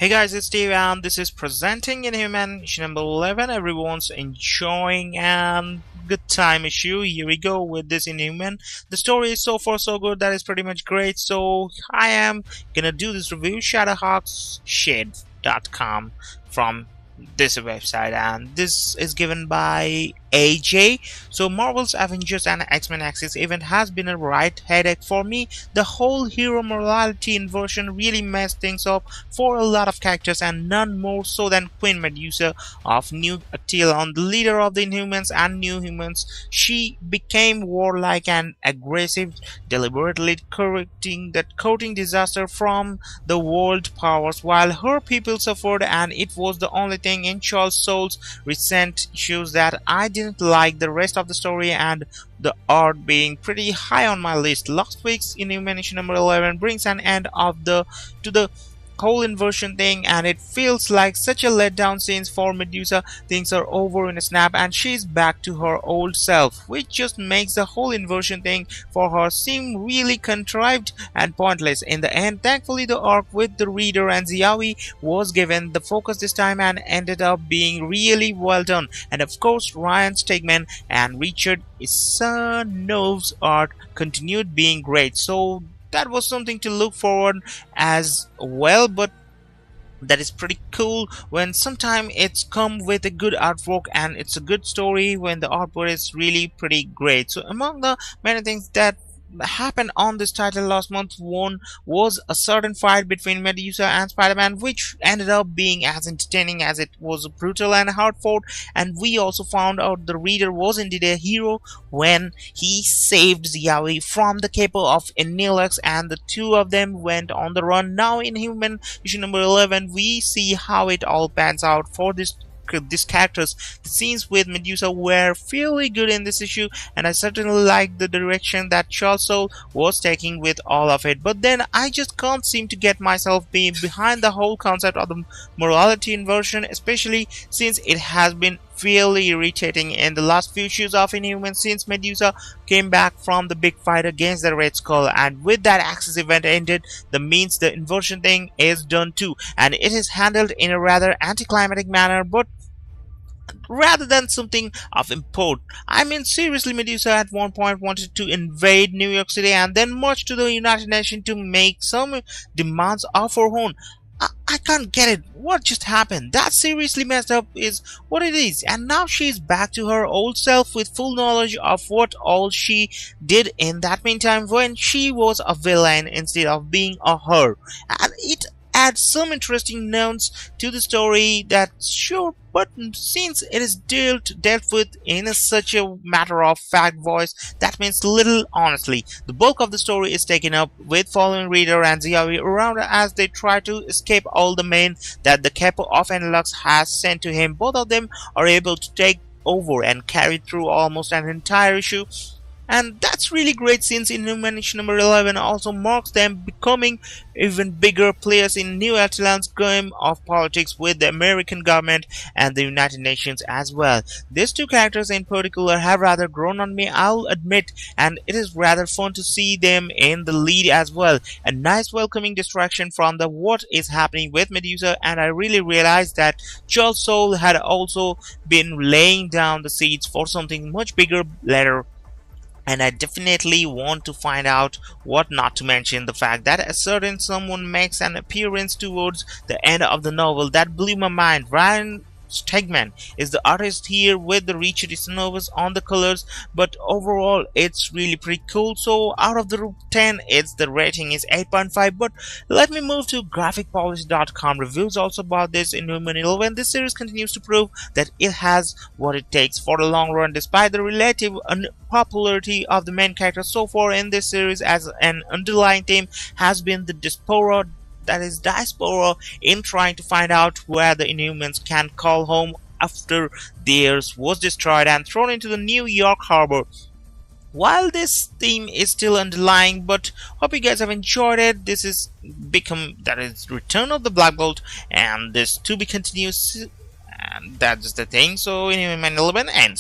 Hey guys, it's Steve and this is presenting Inhuman issue number 11. Everyone's enjoying and good time issue. Here we go with this Inhuman. The story is so far so good that is pretty much great. So I am gonna do this review, Shadowhawk's Shade.com from this website, and this is given by AJ. So Marvel's Avengers and X-Men Axis event has been a right headache for me. The whole hero morality inversion really messed things up for a lot of characters, and none more so than Queen Medusa of New Actilon, the leader of the Inhumans and New Humans. She became warlike and aggressive, deliberately courting disaster from the world powers while her people suffered, and it was the only thing in Charles Soule's recent issues that I didn't like the rest of the story, and the art being pretty high on my list. Last week's Inhuman issue number 11 brings an end of the whole inversion thing, and it feels like such a letdown since for Medusa things are over in a snap and she's back to her old self, which just makes the whole inversion thing for her seem really contrived and pointless in the end. Thankfully, the arc with the reader and Ziawi was given the focus this time and ended up being really well done. And of course, Ryan Stegman and Richard Isanov's art continued being great, so that was something to look forward as well. But that is pretty cool when sometimes it's come with a good artwork and it's a good story when the artwork is really pretty great. So among the many things that happened on this title last month, one was a certain fight between Medusa and Spider-Man, which ended up being as entertaining as it was brutal and hard fought. And we also found out the reader was indeed a hero when he saved Ziawi from the capo of Enelix, and the two of them went on the run. Now in Human issue number 11, we see how it all pans out for these characters. The scenes with Medusa were fairly good in this issue, and I certainly liked the direction that Charles Soule was taking with all of it. But then I just can't seem to get myself behind the whole concept of the morality inversion, especially since it has been fairly irritating in the last few issues of Inhuman since Medusa came back from the big fight against the Red Skull. And with that Axis event ended, that means the inversion thing is done too, and it is handled in a rather anticlimactic manner, but rather than something of import. I mean, seriously, Medusa at one point wanted to invade New York City and then march to the United Nations to make some demands of her own. I can't get it. What just happened? That seriously messed up is what it is. And now she's back to her old self with full knowledge of what all she did in that meantime when she was a villain instead of being a her. And it adds some interesting notes to the story, that's sure, but since it is dealt with in such a matter-of-fact voice, that means little. Honestly, the bulk of the story is taken up with following reader and Ziawi around as they try to escape all the men that the capo of Enelux has sent to him. Both of them are able to take over and carry through almost an entire issue, and that's really great since Inhuman issue number 11 also marks them becoming even bigger players in New Actilon's game of politics with the American government and the United Nations as well. These two characters in particular have rather grown on me, I'll admit, and it is rather fun to see them in the lead as well. A nice welcoming distraction from the what is happening with Medusa, and I really realized that Charles Soule had also been laying down the seeds for something much bigger later. And I definitely want to find out what, not to mention the fact that a certain someone makes an appearance towards the end of the novel that blew my mind. Ryan Stegman is the artist here with the Richard Isanovas on the colors, but overall it's really pretty cool. So out of the 10, the rating is 8.5. But let me move to graphicpolish.com reviews also about this Inhuman 11. This series continues to prove that it has what it takes for the long run, despite the relative unpopularity of the main character so far in this series. As an underlying theme has been the diaspora in trying to find out where the Inhumans can call home after theirs was destroyed and thrown into the New York harbor. While this theme is still underlying, but hope you guys have enjoyed it. This is Return of the Black Bolt, and this to be continued, and that's the thing. So Inhuman 11 ends.